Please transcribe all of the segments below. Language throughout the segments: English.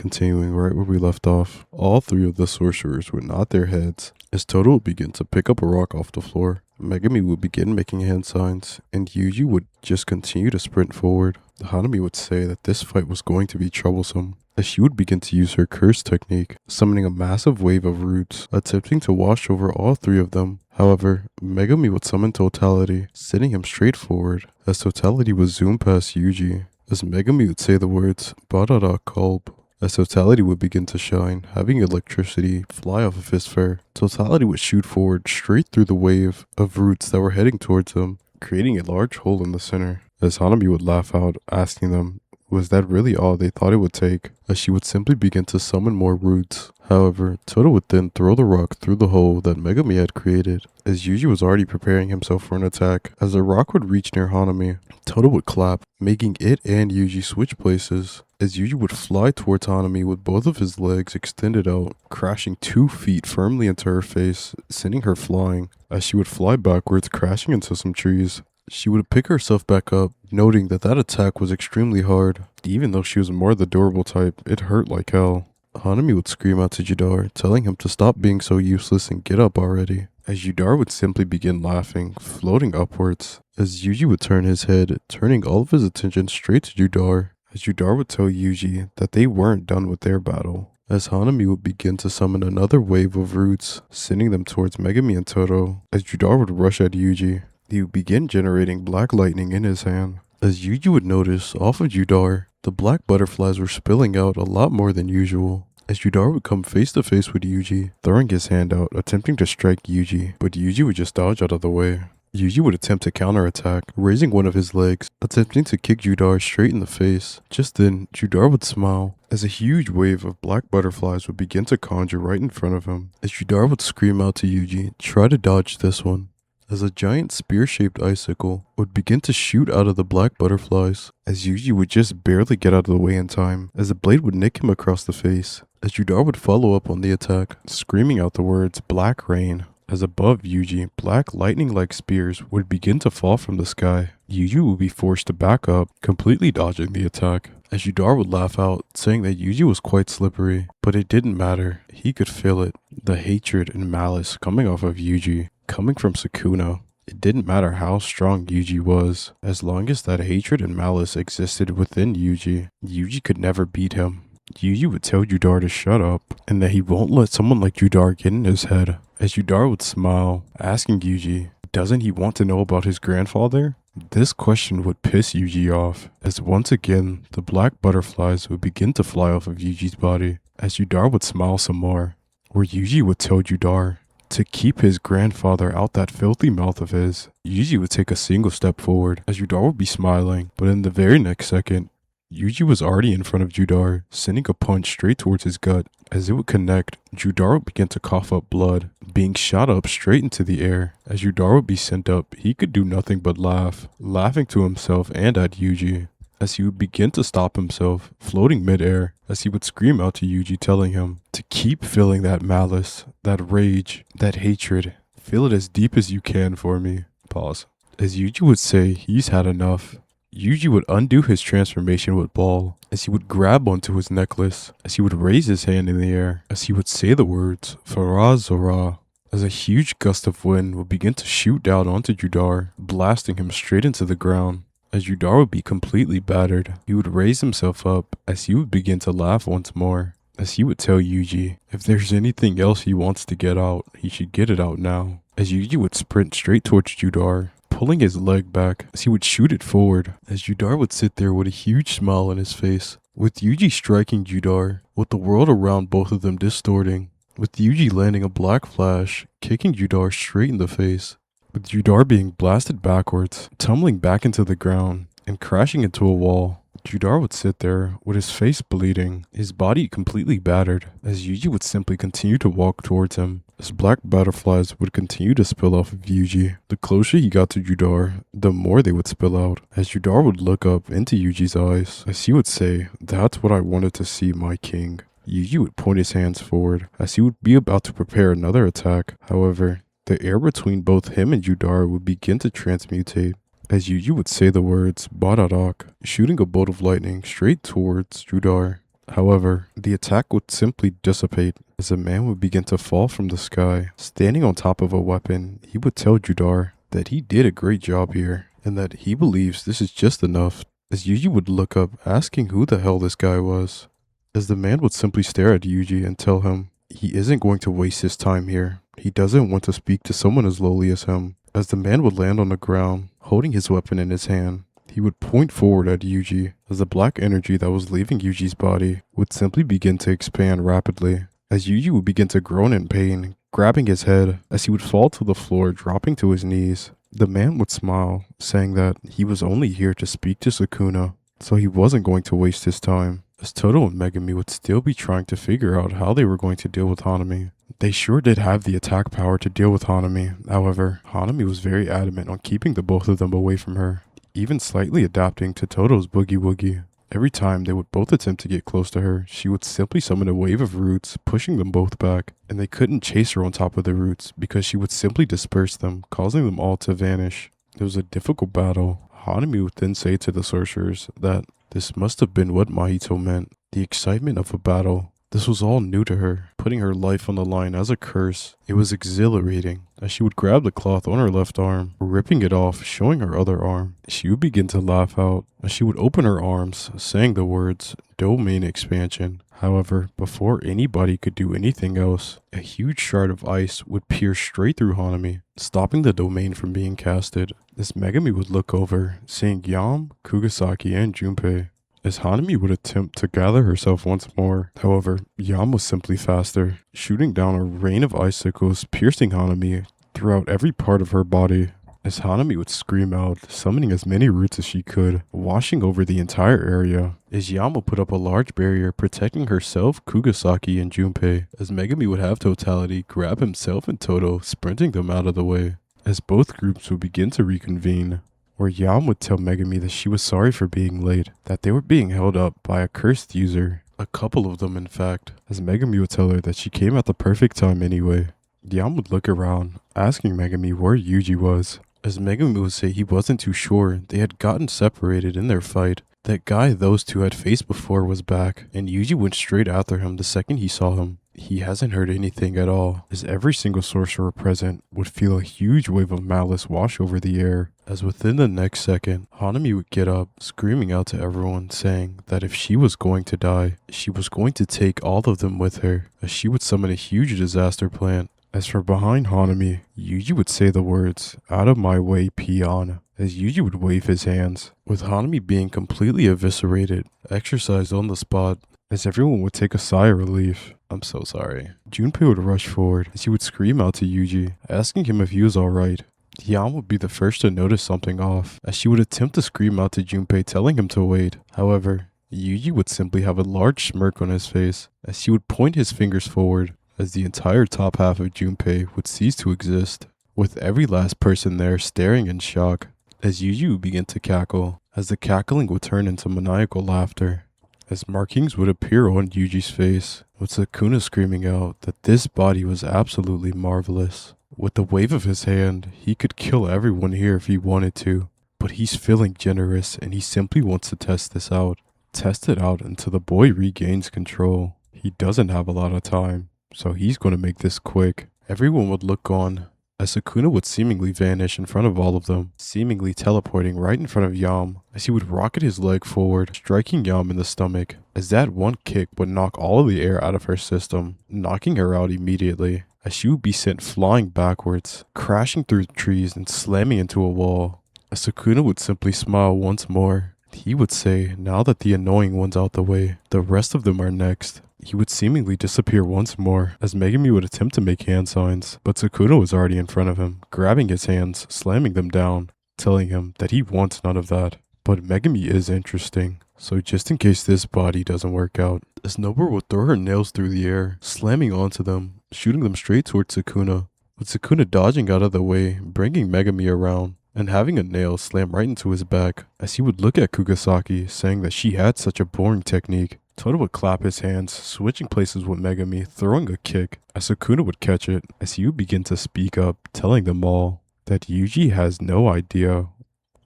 Continuing right where we left off, all three of the sorcerers would nod their heads as Toto would begin to pick up a rock off the floor. Megami would begin making hand signs, and Yuji would just continue to sprint forward. Hanami would say that this fight was going to be troublesome, as she would begin to use her curse technique, summoning a massive wave of roots, attempting to wash over all three of them. However, Megami would summon Totality, sending him straight forward, as Totality would zoom past Yuji, as Megami would say the words, Barara Kolb. As Totality would begin to shine, having electricity fly off of his fur, Totality would shoot forward straight through the wave of roots that were heading towards him, creating a large hole in the center. As Hanami would laugh out, asking them, was that really all they thought it would take? As she would simply begin to summon more roots. However, Toto would then throw the rock through the hole that Megami had created, as Yuji was already preparing himself for an attack. As the rock would reach near Hanami, Toto would clap, making it and Yuji switch places, as Yuji would fly towards Hanami with both of his legs extended out, crashing 2 feet firmly into her face, sending her flying. As she would fly backwards, crashing into some trees, she would pick herself back up, noting that attack was extremely hard. Even though she was more the durable type, it hurt like hell. Hanami would scream out to Judar, telling him to stop being so useless and get up already. As Judar would simply begin laughing, floating upwards. As Yuji would turn his head, turning all of his attention straight to Judar. As Judar would tell Yuji that they weren't done with their battle. As Hanami would begin to summon another wave of roots, sending them towards Megami and Toto. As Judar would rush at Yuji, he would begin generating black lightning in his hand. As Yuji would notice, off of Judar, the black butterflies were spilling out a lot more than usual. As Judar would come face to face with Yuji, throwing his hand out, attempting to strike Yuji, but Yuji would just dodge out of the way. Yuji would attempt to counterattack, raising one of his legs, attempting to kick Judar straight in the face. Just then, Judar would smile, as a huge wave of black butterflies would begin to conjure right in front of him. As Judar would scream out to Yuji, try to dodge this one. As a giant spear-shaped icicle would begin to shoot out of the black butterflies, as Yuji would just barely get out of the way in time, as the blade would nick him across the face. As Judar would follow up on the attack, screaming out the words, Black Rain. As above Yuji, black lightning-like spears would begin to fall from the sky. Yuji would be forced to back up, completely dodging the attack. As Judar would laugh out, saying that Yuji was quite slippery, but it didn't matter. He could feel it. The hatred and malice coming off of Yuji, coming from Sukuna. It didn't matter how strong Yuji was, as long as that hatred and malice existed within Yuji, Yuji could never beat him. Yuji would tell Judar to shut up, and that he won't let someone like Judar get in his head. As Judar would smile, asking Yuji, doesn't he want to know about his grandfather? This question would piss Yuji off, as once again, the black butterflies would begin to fly off of Yuji's body, as Judar would smile some more, where Yuji would tell Judar to keep his grandfather out that filthy mouth of his. Yuji would take a single step forward, as Judar would be smiling, but in the very next second, Yuji was already in front of Judar, sending a punch straight towards his gut. As it would connect, Judar would begin to cough up blood, being shot up straight into the air. As Judar would be sent up, he could do nothing but laugh, laughing to himself and at Yuji. As he would begin to stop himself, floating mid-air, as he would scream out to Yuji, telling him to keep feeling that malice, that rage, that hatred. Feel it as deep as you can for me. Pause. As Yuji would say he's had enough, Yuji would undo his transformation with Ball, as he would grab onto his necklace, as he would raise his hand in the air, as he would say the words, Faraz Zora, as a huge gust of wind would begin to shoot down onto Judar, blasting him straight into the ground. As Judar would be completely battered, he would raise himself up, as he would begin to laugh once more, as he would tell Yuji, if there's anything else he wants to get out, he should get it out now. As Yuji would sprint straight towards Judar, pulling his leg back, as he would shoot it forward, as Judar would sit there with a huge smile on his face, with Yuji striking Judar, with the world around both of them distorting, with Yuji landing a black flash, kicking Judar straight in the face, with Judar being blasted backwards, tumbling back into the ground, and crashing into a wall. Judar would sit there, with his face bleeding, his body completely battered, as Yuji would simply continue to walk towards him, as black butterflies would continue to spill off of Yuji. The closer he got to Judar, the more they would spill out, as Judar would look up into Yuji's eyes, as he would say, that's what I wanted to see, my king. Yuji would point his hands forward, as he would be about to prepare another attack. However, the air between both him and Judar would begin to transmutate, as Yuji would say the words Bararak, shooting a bolt of lightning straight towards Judar. However, the attack would simply dissipate as the man would begin to fall from the sky. Standing on top of a weapon, he would tell Judar that he did a great job here and that he believes this is just enough, as Yuji would look up asking who the hell this guy was, as the man would simply stare at Yuji and tell him he isn't going to waste his time here. He doesn't want to speak to someone as lowly as him. As the man would land on the ground, holding his weapon in his hand, he would point forward at Yuji, as the black energy that was leaving Yuji's body would simply begin to expand rapidly, as Yuji would begin to groan in pain, grabbing his head as he would fall to the floor, dropping to his knees. The man would smile, saying that he was only here to speak to Sukuna, so he wasn't going to waste his time, as Toto and Megami would still be trying to figure out how they were going to deal with Hanami. They sure did have the attack power to deal with Hanami. However, Hanami was very adamant on keeping the both of them away from her, even slightly adapting to Toto's boogie woogie. Every time they would both attempt to get close to her, she would simply summon a wave of roots, pushing them both back, and they couldn't chase her on top of the roots because she would simply disperse them, causing them all to vanish. It was a difficult battle. Hanami would then say to the sorcerers that this must have been what Mahito meant, the excitement of a battle. This was all new to her, putting her life on the line as a curse. It was exhilarating, as she would grab the cloth on her left arm, ripping it off, showing her other arm. She would begin to laugh out, as she would open her arms, saying the words, domain expansion. However, before anybody could do anything else, a huge shard of ice would pierce straight through Hanami, stopping the domain from being casted. As Megami would look over, seeing Yam, Kugasaki, and Junpei, as Hanami would attempt to gather herself once more. However, Yam was simply faster, shooting down a rain of icicles, piercing Hanami throughout every part of her body. As Hanami would scream out, summoning as many roots as she could, washing over the entire area. As Yam would put up a large barrier protecting herself, Kugasaki, and Junpei, as Megami would have Totality grab himself and Toto, sprinting them out of the way. As both groups would begin to reconvene, where Yam would tell Megami that she was sorry for being late, that they were being held up by a cursed user, a couple of them in fact, as Megami would tell her that she came at the perfect time anyway. Yam would look around, asking Megami where Yuji was, as Megami would say he wasn't too sure. They had gotten separated in their fight. That guy those two had faced before was back, and Yuji went straight after him the second he saw him. He hasn't heard anything at all, as every single sorcerer present would feel a huge wave of malice wash over the air, as within the next second, Hanami would get up, screaming out to everyone, saying that if she was going to die, she was going to take all of them with her, as she would summon a huge disaster plan. As for behind Hanami, Yuji would say the words, "Out of my way, peon," as Yuji would wave his hands, with Hanami being completely eviscerated, exercised on the spot, as everyone would take a sigh of relief. "I'm so sorry." Junpei would rush forward, as he would scream out to Yuji, asking him if he was alright. Yam would be the first to notice something off, as she would attempt to scream out to Junpei, telling him to wait. However, Yuji would simply have a large smirk on his face, as he would point his fingers forward, as the entire top half of Junpei would cease to exist, with every last person there staring in shock, as Yuji would begin to cackle, as the cackling would turn into maniacal laughter, as markings would appear on Yuji's face, with Sukuna screaming out that this body was absolutely marvelous. With the wave of his hand, he could kill everyone here if he wanted to, but he's feeling generous and he simply wants to test this out. Test it out until the boy regains control. He doesn't have a lot of time, so he's going to make this quick. Everyone would look on, as Sukuna would seemingly vanish in front of all of them, seemingly teleporting right in front of Yam, as he would rocket his leg forward, striking Yam in the stomach, as that one kick would knock all of the air out of her system, knocking her out immediately, as she would be sent flying backwards, crashing through trees and slamming into a wall. As Sukuna would simply smile once more. He would say, now that the annoying one's out the way, the rest of them are next. He would seemingly disappear once more, as Megami would attempt to make hand signs, but Sukuna was already in front of him, grabbing his hands, slamming them down, telling him that he wants none of that. But Megami is interesting, so just in case this body doesn't work out, as Nobara would throw her nails through the air, slamming onto them, shooting them straight towards Sukuna, with Sukuna dodging out of the way, bringing Megami around, and having a nail slam right into his back, as he would look at Kugasaki, saying that she had such a boring technique. Toto would clap his hands, switching places with Megami, throwing a kick, as Sukuna would catch it, as he would begin to speak up, telling them all that Yuji has no idea,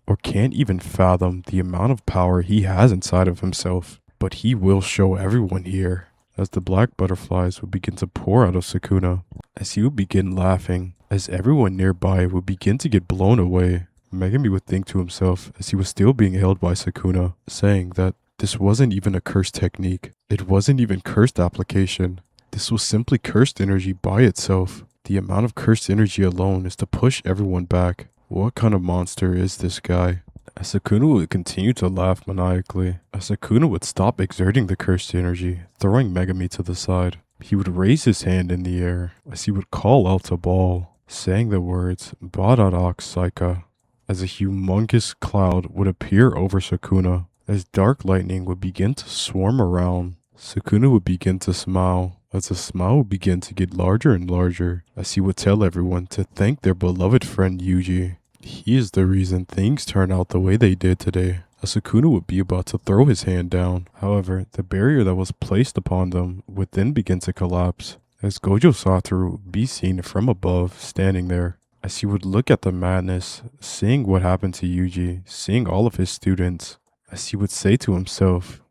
or can't even fathom the amount of power he has inside of himself. but he will show everyone here. As the black butterflies would begin to pour out of Sukuna, as he would begin laughing, as everyone nearby would begin to get blown away, Megami would think to himself as he was still being held by Sukuna, saying that this wasn't even a cursed technique. It wasn't even cursed application. This was simply cursed energy by itself. The amount of cursed energy alone is to push everyone back. What kind of monster is this guy? As Sukuna would continue to laugh maniacally, as Sukuna would stop exerting the cursed energy, throwing Megami to the side. He would raise his hand in the air as he would call out to Ball, saying the words Bararak Saika, as a humongous cloud would appear over Sukuna. As dark lightning would begin to swarm around, Sukuna would begin to smile, as the smile would begin to get larger and larger, as he would tell everyone to thank their beloved friend Yuji. He is the reason things turned out the way they did today. As Sukuna would be about to throw his hand down, however, the barrier that was placed upon them would then begin to collapse, as Gojo Satoru would be seen from above, standing there. As he would look at the madness, seeing what happened to Yuji, seeing all of his students, as he would say to himself,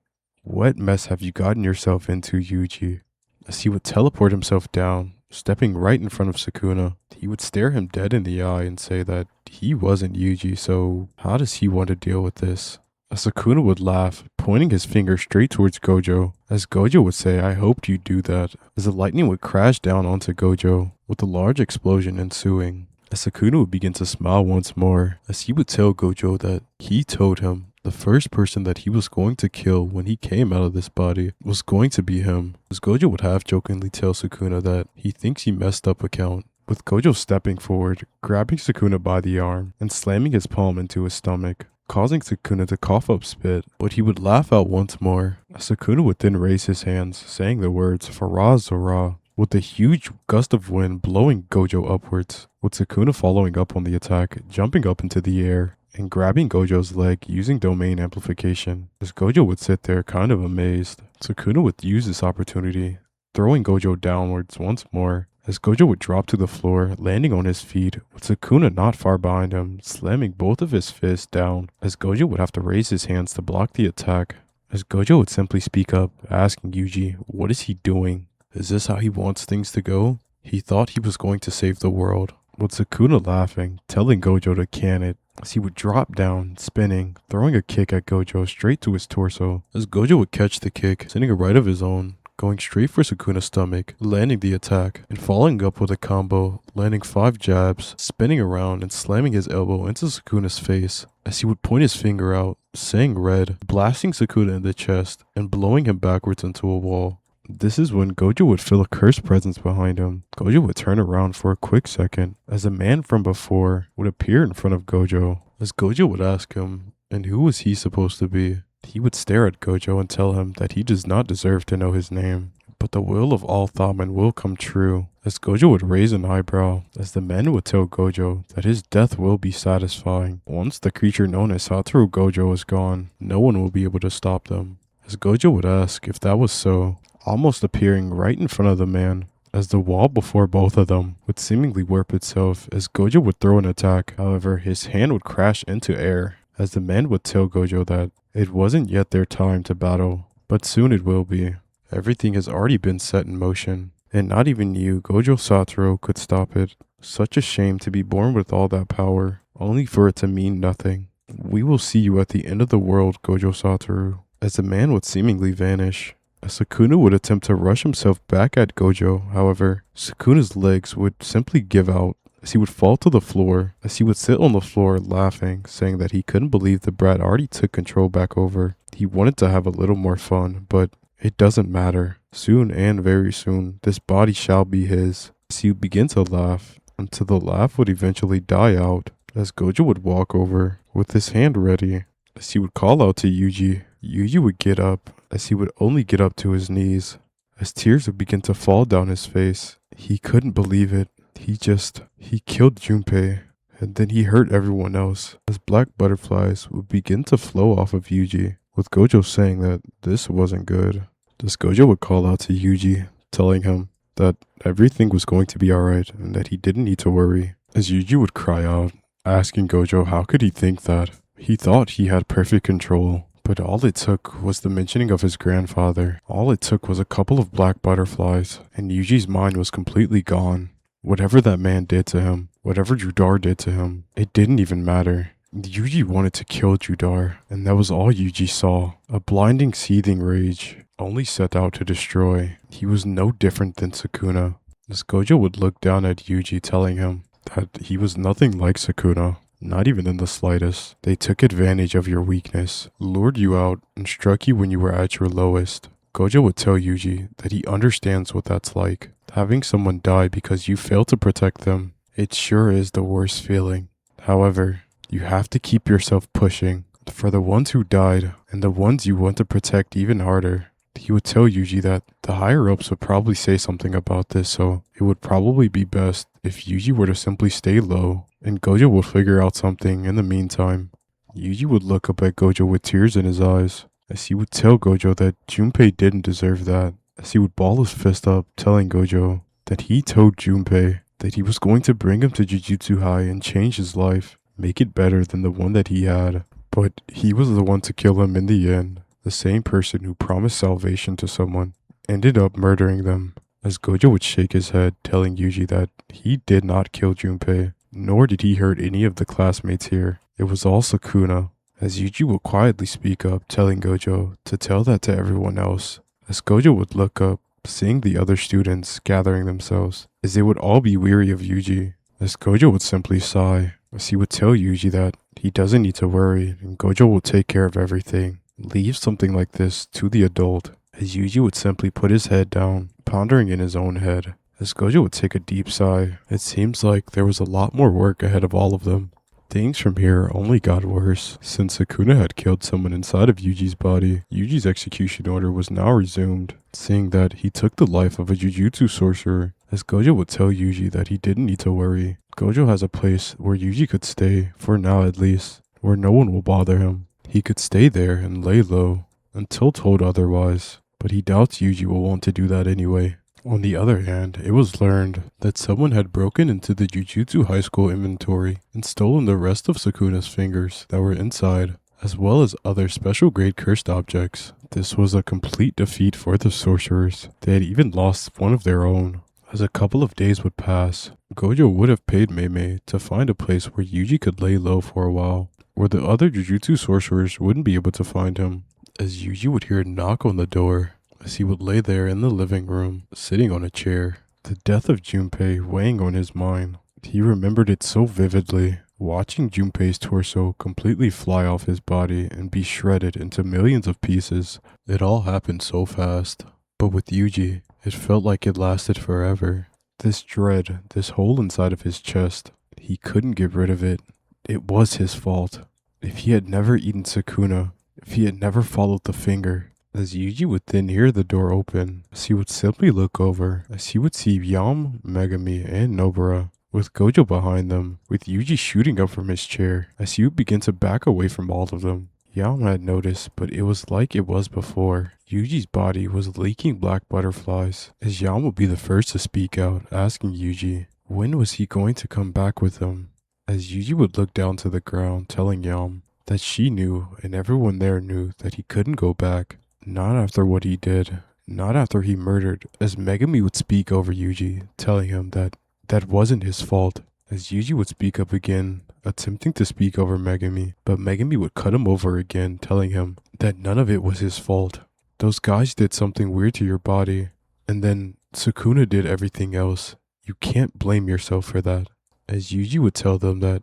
"What mess have you gotten yourself into, Yuji?" As he would teleport himself down, stepping right in front of Sukuna, he would stare him dead in the eye and say that he wasn't Yuji, so how does he want to deal with this? As Sukuna would laugh, pointing his finger straight towards Gojo, as Gojo would say, "I hoped you'd do that," as the lightning would crash down onto Gojo, with a large explosion ensuing. As Sukuna would begin to smile once more, as he would tell Gojo that he told him the first person that he was going to kill when he came out of this body was going to be him. As Gojo would half-jokingly tell Sukuna that he thinks he messed up a count, with Gojo stepping forward, grabbing Sukuna by the arm, and slamming his palm into his stomach, causing Sukuna to cough up spit, but he would laugh out once more. As Sukuna would then raise his hands, saying the words Faraz Zora, with a huge gust of wind blowing Gojo upwards, with Sukuna following up on the attack, jumping up into the air, and grabbing Gojo's leg using domain amplification. As Gojo would sit there kind of amazed, Sukuna would use this opportunity, throwing Gojo downwards once more, as Gojo would drop to the floor, landing on his feet, with Sukuna not far behind him, slamming both of his fists down, as Gojo would have to raise his hands to block the attack. As Gojo would simply speak up, asking Yuji, what is he doing? Is this how he wants things to go? He thought he was going to save the world, with Sukuna laughing, telling Gojo to can it, as he would drop down, spinning, throwing a kick at Gojo straight to his torso, as Gojo would catch the kick, sending a right of his own, going straight for Sukuna's stomach, landing the attack, and following up with a combo, landing 5 jabs, spinning around and slamming his elbow into Sukuna's face, as he would point his finger out, saying red, blasting Sukuna in the chest, and blowing him backwards into a wall. This is when Gojo would feel a cursed presence behind him. Gojo would turn around for a quick second, as a man from before would appear in front of Gojo. As Gojo would ask him, and who was he supposed to be? He would stare at Gojo and tell him that he does not deserve to know his name. But the will of all Thamen will come true, as Gojo would raise an eyebrow, as the man would tell Gojo that his death will be satisfying. Once the creature known as Satoru Gojo is gone, no one will be able to stop them. As Gojo would ask if that was so, almost appearing right in front of the man, as the wall before both of them would seemingly warp itself as Gojo would throw an attack. However, his hand would crash into air, as the man would tell Gojo that it wasn't yet their time to battle, but soon it will be. Everything has already been set in motion, and not even you, Gojo Satoru, could stop it. Such a shame to be born with all that power, only for it to mean nothing. We will see you at the end of the world, Gojo Satoru. As the man would seemingly vanish, as Sukuna would attempt to rush himself back at Gojo. However, Sukuna's legs would simply give out, as he would fall to the floor, as he would sit on the floor laughing, saying that he couldn't believe the brat already took control back over. He wanted to have a little more fun, but it doesn't matter. Soon and very soon, this body shall be his. As he would begin to laugh, until the laugh would eventually die out, as Gojo would walk over, with his hand ready, as he would call out to Yuji. Yuji would get up, as he would only get up to his knees, as tears would begin to fall down his face. He couldn't believe it. He killed Junpei, and then he hurt everyone else, as black butterflies would begin to flow off of Yuji, with Gojo saying that this wasn't good. This Gojo would call out to Yuji, telling him that everything was going to be alright, and that he didn't need to worry, as Yuji would cry out, asking Gojo how could he think that. He thought he had perfect control, But all it took was the mentioning of his grandfather. All it took was a couple of black butterflies, and Yuji's mind was completely gone. Whatever that man did to him, whatever Judar did to him, it didn't even matter. Yuji wanted to kill Judar, and that was all Yuji saw. A blinding, seething rage, only set out to destroy. He was no different than Sukuna. As Gojo would look down at Yuji, telling him that he was nothing like Sukuna. Not even in the slightest. They took advantage of your weakness, lured you out, and struck you when you were at your lowest. Gojo would tell Yuji that he understands what that's like. Having someone die because you failed to protect them, it sure is the worst feeling. However, you have to keep yourself pushing for the ones who died and the ones you want to protect even harder. He would tell Yuji that the higher-ups would probably say something about this, so it would probably be best if Yuji were to simply stay low, and Gojo would figure out something in the meantime. Yuji would look up at Gojo with tears in his eyes, as he would tell Gojo that Junpei didn't deserve that, as he would ball his fist up, telling Gojo that he told Junpei that he was going to bring him to Jujutsu High and change his life, make it better than the one that he had. But he was the one to kill him in the end. The same person who promised salvation to someone ended up murdering them, as Gojo would shake his head, telling Yuji that he did not kill Junpei, nor did he hurt any of the classmates here. It was all Sukuna, as Yuji would quietly speak up, telling Gojo to tell that to everyone else. As Gojo would look up, seeing the other students gathering themselves, as they would all be weary of Yuji, as Gojo would simply sigh, as he would tell Yuji that he doesn't need to worry, and Gojo will take care of everything. Leave something like this to the adult, as Yuji would simply put his head down, pondering in his own head. As Gojo would take a deep sigh, it seems like there was a lot more work ahead of all of them. Things from here only got worse. Since Sukuna had killed someone inside of Yuji's body, Yuji's execution order was now resumed, seeing that he took the life of a Jujutsu sorcerer. As Gojo would tell Yuji that he didn't need to worry. Gojo has a place where Yuji could stay, for now at least, where no one will bother him. He could stay there and lay low, until told otherwise, but he doubts Yuji will want to do that anyway. On the other hand, it was learned that someone had broken into the Jujutsu High School inventory and stolen the rest of Sukuna's fingers that were inside, as well as other special grade cursed objects. This was a complete defeat for the sorcerers. They had even lost one of their own. As a couple of days would pass, Gojo would have paid Meimei to find a place where Yuji could lay low for a while, where the other Jujutsu sorcerers wouldn't be able to find him, as Yuji would hear a knock on the door, as he would lay there in the living room, sitting on a chair, the death of Junpei weighing on his mind. He remembered it so vividly, watching Junpei's torso completely fly off his body and be shredded into millions of pieces. It all happened so fast, but with Yuji, it felt like it lasted forever. This dread, this hole inside of his chest, he couldn't get rid of it. It was his fault. If he had never eaten Sukuna, if he had never followed the finger. As Yuji would then hear the door open, as he would simply look over, as he would see Yam, Megami, and Nobara, with Gojo behind them, with Yuji shooting up from his chair, as he would begin to back away from all of them. Yam had noticed, but it was like it was before. Yuji's body was leaking black butterflies, as Yam would be the first to speak out, asking Yuji, when was he going to come back with them? As Yuji would look down to the ground, telling Yam that she knew and everyone there knew that he couldn't go back. Not after what he did, not after he murdered, as Megami would speak over Yuji, telling him that that wasn't his fault. As Yuji would speak up again, attempting to speak over Megami, but Megami would cut him over again, telling him that none of it was his fault. Those guys did something weird to your body, and then Sukuna did everything else. You can't blame yourself for that. As Yuji would tell them that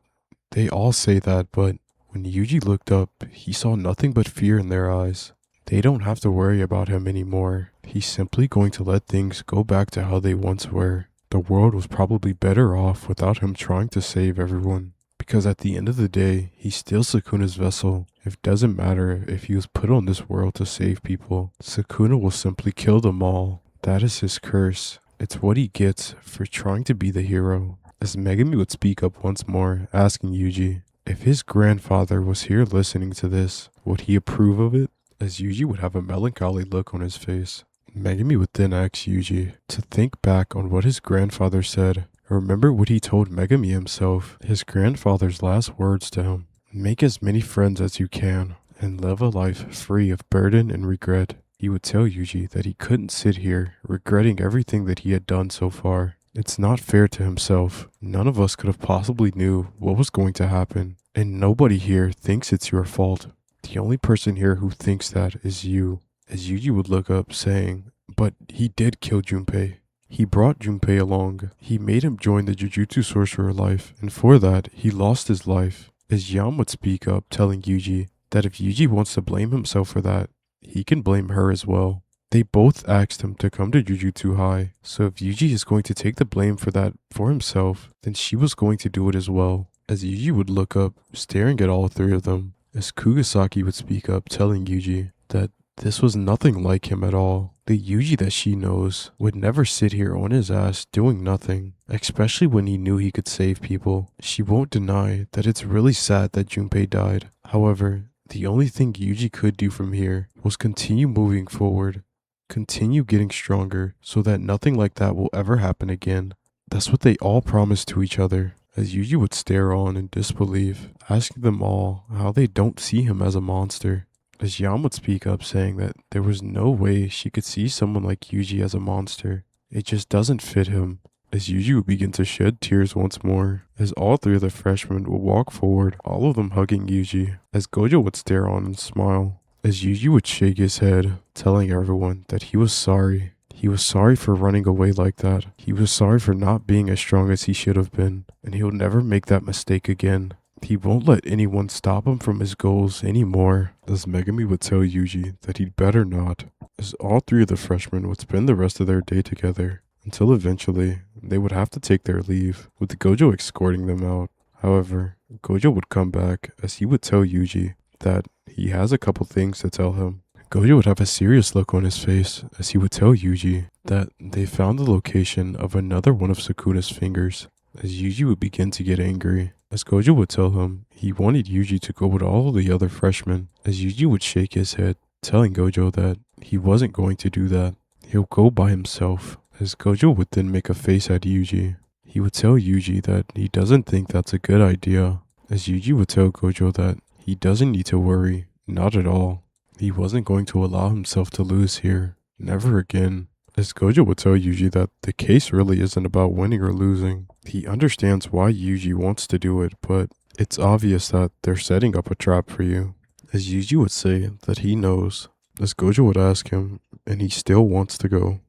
they all say that, but when Yuji looked up, he saw nothing but fear in their eyes. They don't have to worry about him anymore. He's simply going to let things go back to how they once were. The world was probably better off without him trying to save everyone. Because at the end of the day, he's still Sukuna's vessel. It doesn't matter if he was put on this world to save people. Sukuna will simply kill them all. That is his curse. It's what he gets for trying to be the hero. As Megami would speak up once more, asking Yuji if his grandfather was here listening to this, would he approve of it? As Yuji would have a melancholy look on his face. Megami would then ask Yuji to think back on what his grandfather said. Remember what he told Megami himself, his grandfather's last words to him. Make as many friends as you can, and live a life free of burden and regret. He would tell Yuji that he couldn't sit here regretting everything that he had done so far. It's not fair to himself. None of us could have possibly knew what was going to happen, and nobody here thinks it's your fault. The only person here who thinks that is you. As Yuji would look up, saying, "But he did kill Junpei. He brought Junpei along. He made him join the Jujutsu sorcerer life, and for that, he lost his life." As Yam would speak up, telling Yuji that if Yuji wants to blame himself for that, he can blame her as well. They both asked him to come to Jujutsu High, so if Yuji is going to take the blame for that for himself, then she was going to do it as well. As Yuji would look up, staring at all three of them, as Kugasaki would speak up, telling Yuji that this was nothing like him at all. The Yuji that she knows would never sit here on his ass doing nothing, especially when he knew he could save people. She won't deny that it's really sad that Junpei died. However, the only thing Yuji could do from here was continue moving forward, continue getting stronger so that nothing like that will ever happen again. That's what they all promised to each other. As Yuji would stare on in disbelief, asking them all how they don't see him as a monster. As Yam would speak up, saying that there was no way she could see someone like Yuji as a monster. It just doesn't fit him. As Yuji would begin to shed tears once more, as all three of the freshmen would walk forward, all of them hugging Yuji, as Gojo would stare on and smile. As Yuji would shake his head, telling everyone that he was sorry. He was sorry for running away like that. He was sorry for not being as strong as he should have been, and he'll never make that mistake again. He won't let anyone stop him from his goals anymore. As Megumi would tell Yuji that he'd better not, as all three of the freshmen would spend the rest of their day together, until eventually they would have to take their leave, with Gojo escorting them out. However, Gojo would come back as he would tell Yuji that he has a couple things to tell him. Gojo would have a serious look on his face as he would tell Yuji that they found the location of another one of Sukuna's fingers. As Yuji would begin to get angry, as Gojo would tell him he wanted Yuji to go with all of the other freshmen, as Yuji would shake his head, telling Gojo that he wasn't going to do that. He'll go by himself. As Gojo would then make a face at Yuji, he would tell Yuji that he doesn't think that's a good idea. As Yuji would tell Gojo that he doesn't need to worry, not at all. He wasn't going to allow himself to lose here, never again. As Gojo would tell Yuji that the case really isn't about winning or losing. He understands why Yuji wants to do it, but it's obvious that they're setting up a trap for you. As Yuji would say that he knows, as Gojo would ask him, and he still wants to go.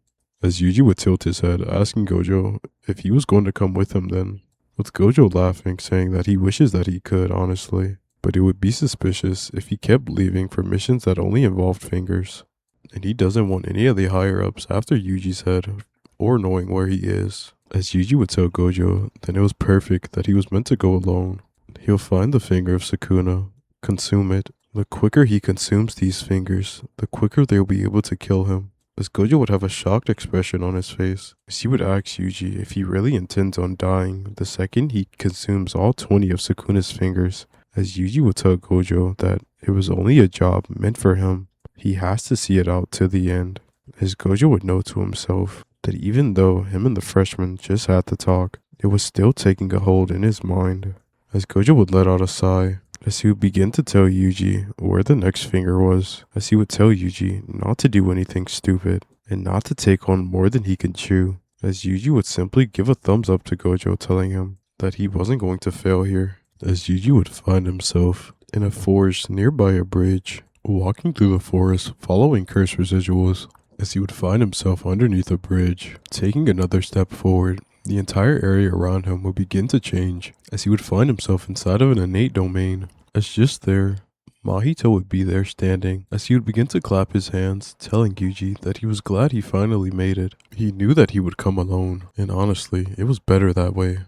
As Yuji would tilt his head, asking Gojo if he was going to come with him then, with Gojo laughing, saying that he wishes that he could, honestly, but it would be suspicious if he kept leaving for missions that only involved fingers. And he doesn't want any of the higher-ups after Yuji's head, or knowing where he is. As Yuji would tell Gojo, then it was perfect that he was meant to go alone. He'll find the finger of Sukuna, consume it. The quicker he consumes these fingers, the quicker they'll be able to kill him. As Gojo would have a shocked expression on his face, as he would ask Yuji if he really intends on dying the second he consumes all 20 of Sukuna's fingers. As Yuji would tell Gojo that it was only a job meant for him. He has to see it out to the end. As Gojo would know to himself that even though him and the freshmen just had to talk, it was still taking a hold in his mind. As Gojo would let out a sigh, as he would begin to tell Yuji where the next finger was, as he would tell Yuji not to do anything stupid, and not to take on more than he can chew, as Yuji would simply give a thumbs up to Gojo, telling him that he wasn't going to fail here. As Yuji would find himself in a forest nearby a bridge, walking through the forest following curse residuals, as he would find himself underneath a bridge, taking another step forward, the entire area around him would begin to change, as he would find himself inside of an innate domain. As just there, Mahito would be there standing, as he would begin to clap his hands, telling Yuji that he was glad he finally made it. He knew that he would come alone, and honestly, it was better that way.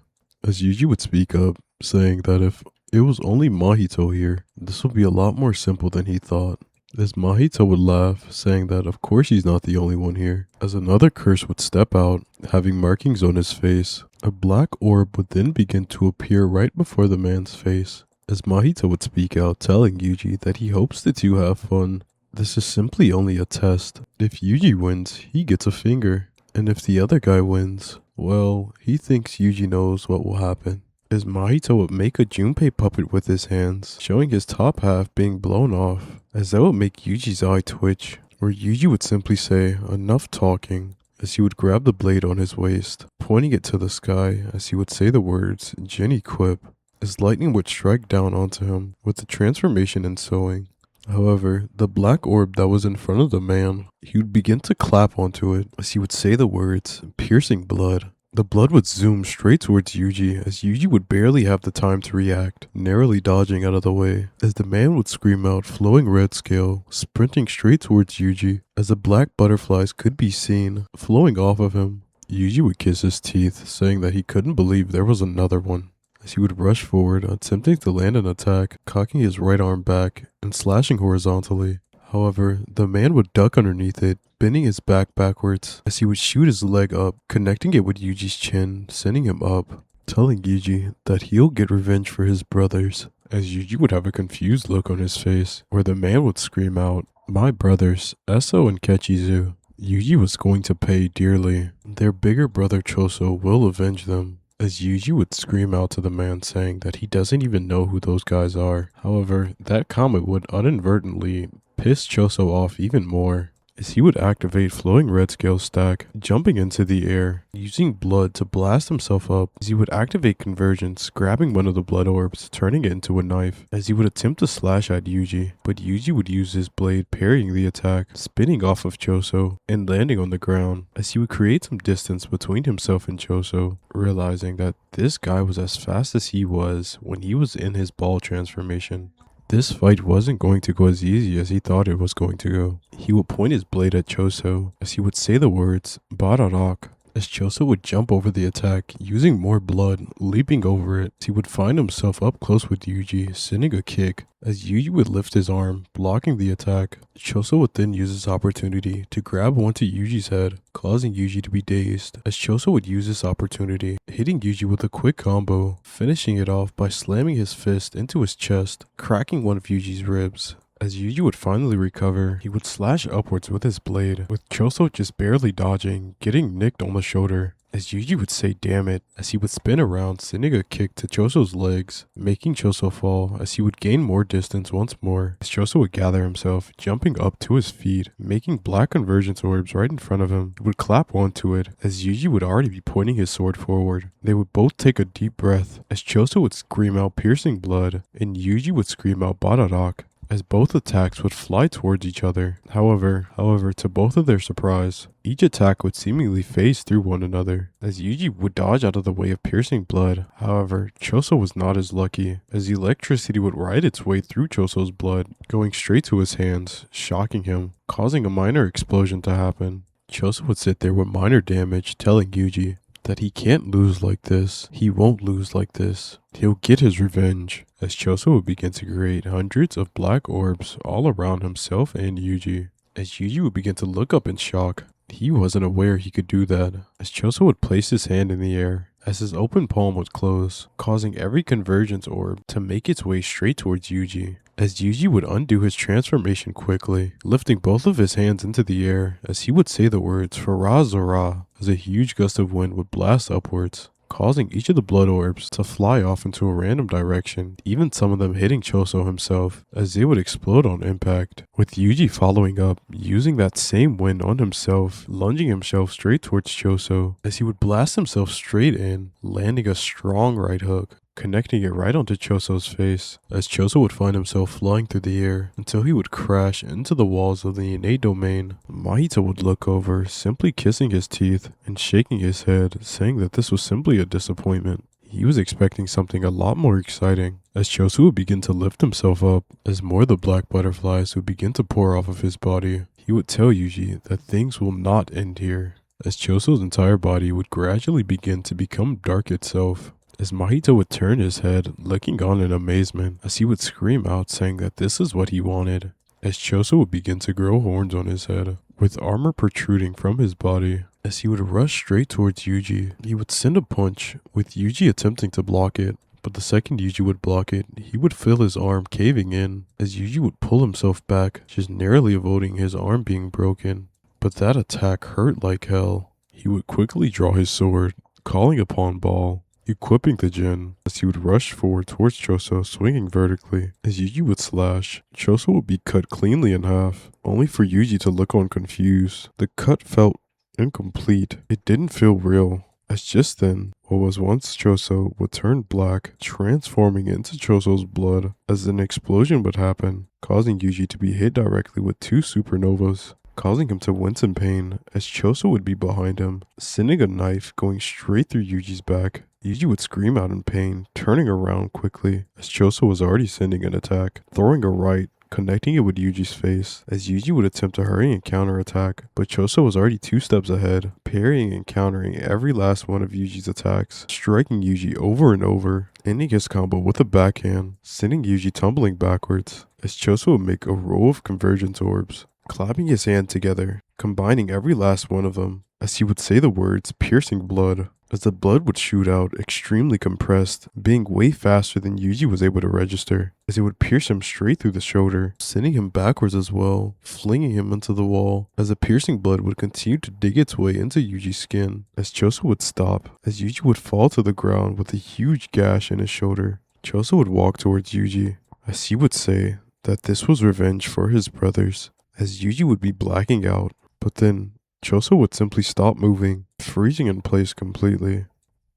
As Yuji would speak up, saying that if it was only Mahito here, this would be a lot more simple than he thought. As Mahito would laugh, saying that of course he's not the only one here. As another curse would step out, having markings on his face, a black orb would then begin to appear right before the man's face. As Mahito would speak out, telling Yuji that he hopes the two have fun. This is simply only a test. If Yuji wins, he gets a finger. And if the other guy wins, well, he thinks Yuji knows what will happen. as Mahito would make a Junpei puppet with his hands, showing his top half being blown off, as that would make Yuji's eye twitch, or Yuji would simply say, "Enough talking," as he would grab the blade on his waist, pointing it to the sky as he would say the words, "Jenny Quip," as lightning would strike down onto him, with the transformation ensuing. However, the black orb that was in front of the man, he would begin to clap onto it as he would say the words, "Piercing blood." The blood would zoom straight towards Yuji as Yuji would barely have the time to react, narrowly dodging out of the way, as the man would scream out flowing red scale, sprinting straight towards Yuji, as the black butterflies could be seen, flowing off of him. Yuji would kiss his teeth, saying that he couldn't believe there was another one, as he would rush forward, attempting to land an attack, cocking his right arm back, and slashing horizontally. However, the man would duck underneath it, bending his back backwards, as he would shoot his leg up, connecting it with Yuji's chin, sending him up, telling Yuji that he'll get revenge for his brothers, as Yuji would have a confused look on his face, where the man would scream out, "My brothers, Eso and Kechizu. Yuji was going to pay dearly. Their bigger brother Choso will avenge them." As Yuji would scream out to the man saying that he doesn't even know who those guys are. However, that comment would inadvertently piss Choso off even more, as he would activate flowing red scale stack, jumping into the air, using blood to blast himself up, as he would activate convergence, grabbing one of the blood orbs, turning it into a knife, as he would attempt to slash at Yuji, but Yuji would use his blade parrying the attack, spinning off of Choso, and landing on the ground, as he would create some distance between himself and Choso, realizing that this guy was as fast as he was when he was in his ball transformation. This fight wasn't going to go as easy as he thought it was going to go. He would point his blade at Choso as he would say the words, "Bararak," as Choso would jump over the attack, using more blood, leaping over it. He would find himself up close with Yuji, sending a kick, as Yuji would lift his arm, blocking the attack. Choso would then use this opportunity to grab onto Yuji's head, causing Yuji to be dazed, as Choso would use this opportunity, hitting Yuji with a quick combo, finishing it off by slamming his fist into his chest, cracking one of Yuji's ribs. As Yuji would finally recover, he would slash upwards with his blade, with Choso just barely dodging, getting nicked on the shoulder. As Yuji would say "damn it," as he would spin around, sending a kick to Choso's legs, making Choso fall, as he would gain more distance once more, as Choso would gather himself, jumping up to his feet, making black convergence orbs right in front of him. He would clap onto it, as Yuji would already be pointing his sword forward. They would both take a deep breath, as Choso would scream out "piercing blood," and Yuji would scream out "Bararak," as both attacks would fly towards each other. However, to both of their surprise, each attack would seemingly phase through one another, as Yuji would dodge out of the way of piercing blood. However, Choso was not as lucky, as electricity would ride its way through Choso's blood, going straight to his hands, shocking him, causing a minor explosion to happen. Choso would sit there with minor damage, telling Yuji that he can't lose like this. He won't lose like this. He'll get his revenge, as Choso would begin to create hundreds of black orbs all around himself and Yuji. As Yuji would begin to look up in shock, he wasn't aware he could do that, as Choso would place his hand in the air, as his open palm would close, causing every convergence orb to make its way straight towards Yuji. As Yuji would undo his transformation quickly, lifting both of his hands into the air, as he would say the words "Farazara," as a huge gust of wind would blast upwards, causing each of the blood orbs to fly off into a random direction, even some of them hitting Choso himself, as they would explode on impact, with Yuji following up, using that same wind on himself, lunging himself straight towards Choso, as he would blast himself straight in, landing a strong right hook, connecting it right onto Choso's face, as Choso would find himself flying through the air until he would crash into the walls of the innate domain. Mahito would look over, simply kissing his teeth and shaking his head, saying that this was simply a disappointment. He was expecting something a lot more exciting, as Choso would begin to lift himself up, as more of the black butterflies would begin to pour off of his body. He would tell Yuji that things will not end here, as Choso's entire body would gradually begin to become dark itself, as Mahito would turn his head, looking on in amazement, as he would scream out saying that this is what he wanted, as Choso would begin to grow horns on his head, with armor protruding from his body. As he would rush straight towards Yuji, he would send a punch, with Yuji attempting to block it, but the second Yuji would block it, he would feel his arm caving in, as Yuji would pull himself back, just narrowly avoiding his arm being broken. But that attack hurt like hell. He would quickly draw his sword, calling upon Ball, equipping the Jin as he would rush forward towards Choso, swinging vertically. As Yuji would slash, Choso would be cut cleanly in half, only for Yuji to look on confused. The cut felt incomplete. It didn't feel real. As just then, what was once Choso would turn black, transforming into Choso's blood, as an explosion would happen, causing Yuji to be hit directly with two supernovas, causing him to wince in pain, as Choso would be behind him, sending a knife going straight through Yuji's back. Yuji would scream out in pain, turning around quickly, as Choso was already sending an attack, throwing a right, connecting it with Yuji's face, as Yuji would attempt to hurry and counterattack, but Choso was already 2 steps ahead, parrying and countering every last one of Yuji's attacks, striking Yuji over and over, ending his combo with a backhand, sending Yuji tumbling backwards, as Choso would make a row of convergence orbs, clapping his hand together, combining every last one of them, as he would say the words piercing blood, as the blood would shoot out extremely compressed, being way faster than Yuji was able to register, as it would pierce him straight through the shoulder, sending him backwards as well, flinging him into the wall, as the piercing blood would continue to dig its way into Yuji's skin, as Choso would stop, as Yuji would fall to the ground with a huge gash in his shoulder. Choso would walk towards Yuji, as he would say that this was revenge for his brothers, as Yuji would be blacking out, but then Choso would simply stop moving, freezing in place completely,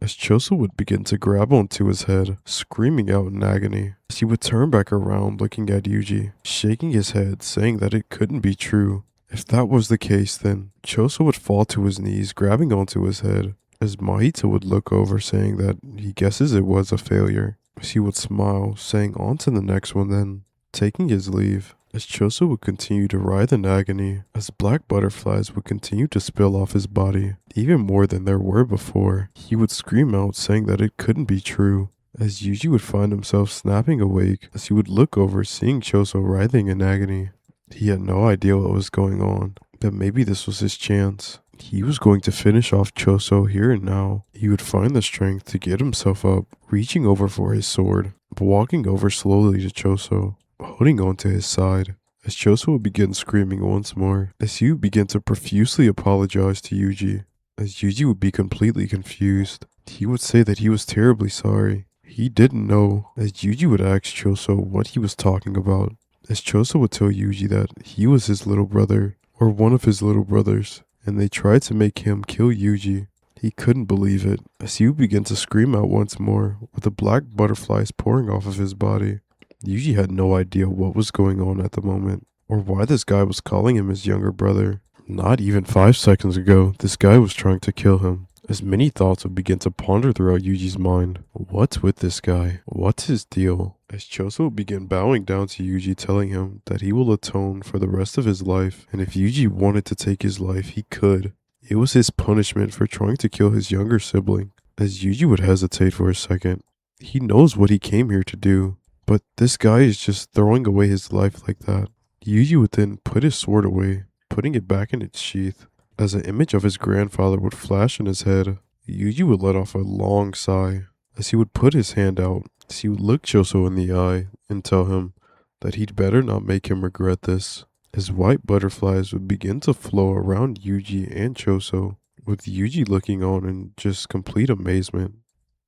as Choso would begin to grab onto his head, screaming out in agony, as he would turn back around looking at Yuji, shaking his head, saying that it couldn't be true. If that was the case, then Choso would fall to his knees, grabbing onto his head, as Mahito would look over, saying that he guesses it was a failure, as he would smile, saying on to the next one then, taking his leave. As Choso would continue to writhe in agony, as black butterflies would continue to spill off his body, even more than there were before, he would scream out saying that it couldn't be true, as Yuji would find himself snapping awake as he would look over seeing Choso writhing in agony. He had no idea what was going on, that maybe this was his chance. He was going to finish off Choso here and now. He would find the strength to get himself up, reaching over for his sword, walking over slowly to Choso, holding on to his side, as Choso would begin screaming once more, as he would begin to profusely apologize to Yuji, as Yuji would be completely confused. He would say that he was terribly sorry. He didn't know, as Yuji would ask Choso what he was talking about, as Choso would tell Yuji that he was his little brother, or one of his little brothers, and they tried to make him kill Yuji. He couldn't believe it, as he would begin to scream out once more, with the black butterflies pouring off of his body. Yuji had no idea what was going on at the moment, or why this guy was calling him his younger brother. Not even 5 seconds ago, this guy was trying to kill him, as many thoughts would begin to ponder throughout Yuji's mind. What's with this guy? What's his deal? As Choso would begin bowing down to Yuji, telling him that he will atone for the rest of his life, and if Yuji wanted to take his life, he could. It was his punishment for trying to kill his younger sibling. As Yuji would hesitate for a second, he knows what he came here to do. But this guy is just throwing away his life like that. Yuji would then put his sword away, putting it back in its sheath. As an image of his grandfather would flash in his head, Yuji would let off a long sigh. As he would put his hand out, he would look Choso in the eye and tell him that he'd better not make him regret this. As white butterflies would begin to flow around Yuji and Choso, with Yuji looking on in just complete amazement.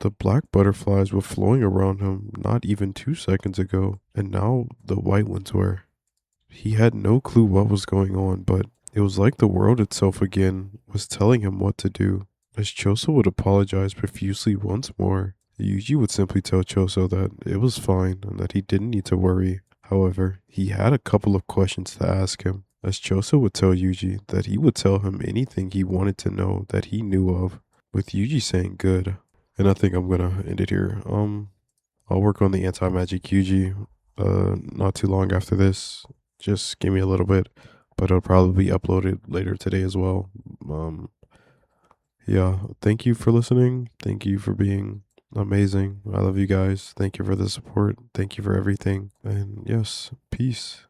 The black butterflies were flowing around him not even 2 seconds ago, and now the white ones were. He had no clue what was going on, but it was like the world itself again was telling him what to do. As Choso would apologize profusely once more, Yuji would simply tell Choso that it was fine and that he didn't need to worry. However, he had a couple of questions to ask him, as Choso would tell Yuji that he would tell him anything he wanted to know that he knew of, with Yuji saying good. And I think I'm gonna end it here. I'll work on the anti-magic Yuji not too long after this. Just give me a little bit, but it'll probably be uploaded later today as well. Yeah, thank you for listening. Thank you for being amazing. I love you guys. Thank you for the support. Thank you for everything. And yes, peace.